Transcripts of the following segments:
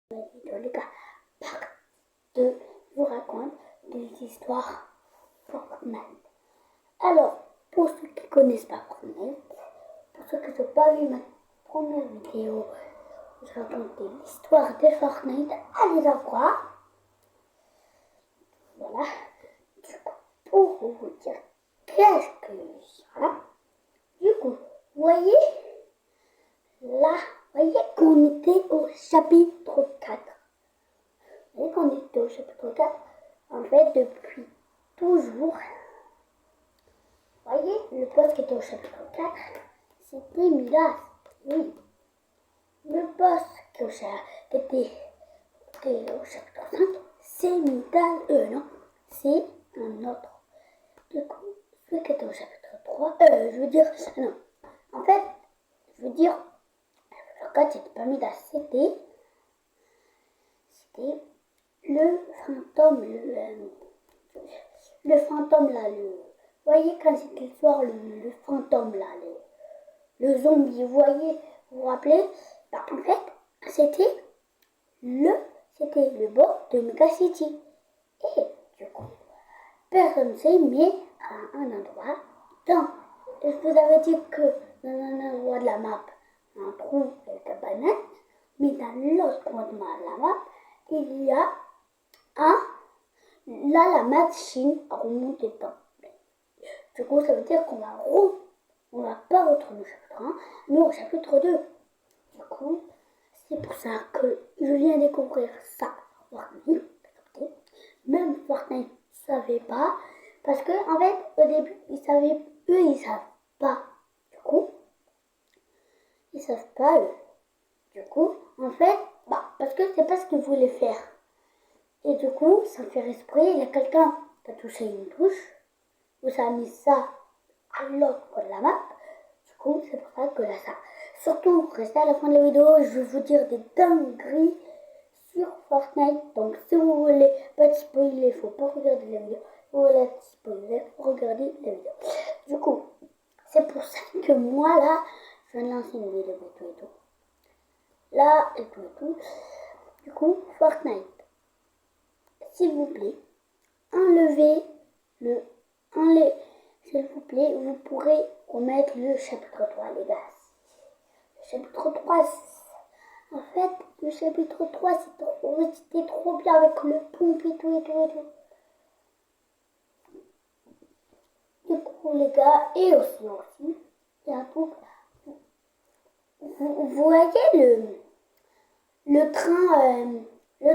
Les gars, part 2, je vous raconte des histoires Fortnite. Alors, pour ceux qui ne connaissent pas Fortnite, pour ceux qui n'ont pas vu ma première vidéo où je racontais l'histoire de Fortnite, allez la voir. Voilà. Du coup, pour vous dire qu'est-ce que voilà. Du coup, vous voyez, là, vous voyez qu'on était au chapitre 4. Vous voyez qu'on était au chapitre 4. En fait, depuis toujours, vous voyez, le boss qui était au chapitre 4, c'était Midas. Oui. Le boss qui était au chapitre 5, c'est Midas. Non, c'est un autre. Du coup, celui qui était au chapitre 3, je veux dire, non. En fait, je veux dire, le 4, c'était pas Midas, c'était le fantôme, le fantôme là, vous voyez quand c'était le soir, le fantôme là, le zombie, vous voyez, vous vous rappelez, bah, en fait, c'était le boss de Mega City. Et du coup, personne ne sait, mais à un endroit, je vous avais dit que dans un endroit de la map, on trouve quelques bananes, mais dans l'autre coin de la map, il y a là, la machine a remonté dedans. Du coup, ça veut dire qu'on va pas retourner au chapitre 1, mais au chapitre 2. Du coup, c'est pour ça que je viens découvrir ça. Fortnite, même Fortnite ne savait pas, parce que en fait, au début, ils savent pas. Du coup, ils savent pas, eux. Du coup, en fait, parce que c'est pas ce qu'ils voulaient faire. Et du coup, sans faire esprit, il y a quelqu'un qui a touché une touche, où ça a mis ça à l'autre de la map. Du coup, c'est pour ça que là, ça. Surtout, restez à la fin de la vidéo, je vais vous dire des dingueries sur Fortnite. Donc, si vous voulez pas de spoiler, il faut pas regarder la vidéo. Si vous voulez être spoiler, regardez la vidéo. Du coup, c'est pour ça que moi, là, je viens de lancer une vidéo et tout. Là, et tout. Du coup, Fortnite. S'il vous plaît, s'il vous plaît, vous pourrez remettre le chapitre 3, les gars. Le chapitre 3, en fait, le chapitre 3, c'était trop bien avec le pompe et tout. Du coup, les gars, et aussi, il y a un truc. Vous voyez le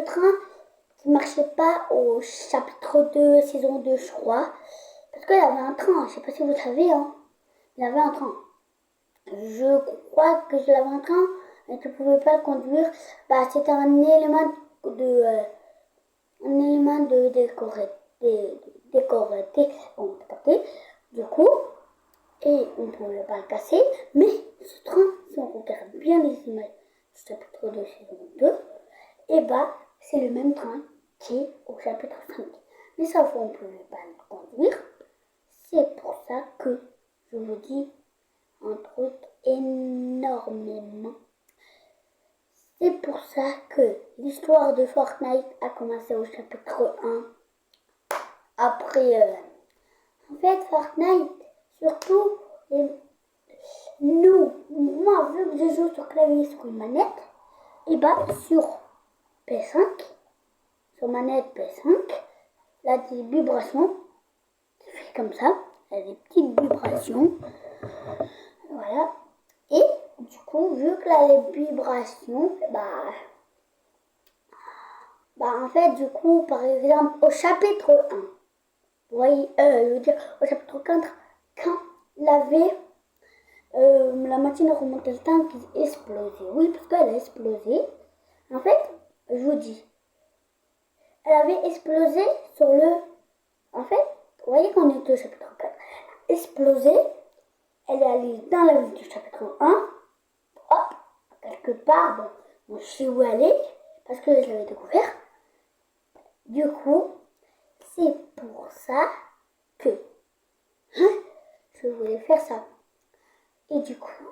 train qui marchait pas au chapitre 2, saison 2, je crois. Parce qu'il y avait un train, je sais pas si vous savez, hein. Il y avait un train. Je crois que je l'avais un train, mais tu pouvais pas le conduire. C'était un élément de décoré. Du coup, et on ne pouvait pas le casser. Mais ce train, si on regarde bien les images du chapitre 2, saison 2, et c'est le même train qui est au chapitre 5. Mais ça, on ne pouvait pas le conduire. C'est pour ça que je vous dis un truc énormément. C'est pour ça que l'histoire de Fortnite a commencé au chapitre 1. Après, en fait, Fortnite, surtout, moi, vu que je joue sur clavier sur une manette, et sur PS5, sur manette PS5, là, des vibrations, ça fait comme ça, il y a des petites vibrations, voilà, et du coup, vu que là, les vibrations, en fait, du coup, par exemple, au chapitre 1, vous voyez, je veux dire, au chapitre 4, quand la machine a remonté le temps qui a explosé. Oui, parce qu'elle a explosé. En fait, je vous dis, elle avait explosé sur le... En fait, vous voyez qu'on est au chapitre 4. Explosé, elle est allée dans la vie du chapitre 1. Hop, quelque part, bon, je sais où elle est, parce que je l'avais découvert. Du coup, c'est pour ça que je voulais faire ça. Et du coup,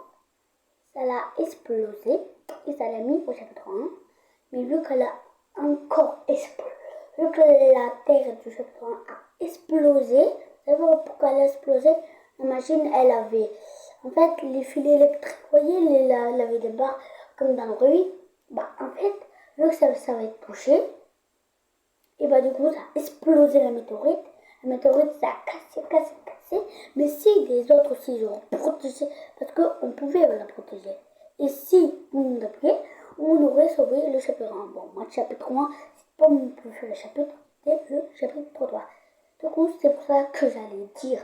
ça l'a explosé et ça l'a mis au chapitre 1. Mais vu qu'elle a encore explosé, vu que la terre du chaperon a explosé, vous savez pourquoi elle a explosé? La machine, elle avait, en fait, les filets électriques, vous voyez, elle avait des barres comme dans le rue. Bah, en fait, vu que ça va être touché, et bah du coup, ça a explosé la météorite. La météorite, ça a cassé. Mais si les autres aussi ont protégé, parce qu'on pouvait la protéger. Et si vous nous appuyez, on aurait sauvé le chapitre 1. Bon, moi, le chapitre 1, c'est pas mon préféré chapitre, c'est le chapitre 3. Du coup, c'est pour ça que j'allais dire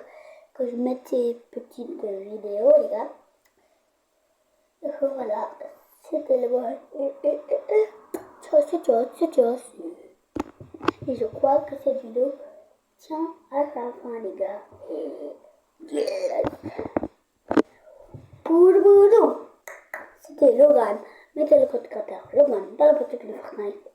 que je mettais petite vidéo, les gars. Et que voilà, c'était le bon. Ciao. Et je crois que cette vidéo tient à sa fin, les gars. Pour Boudou, c'était Logan. Mettez le code Logan dans la boutique de Fortnite.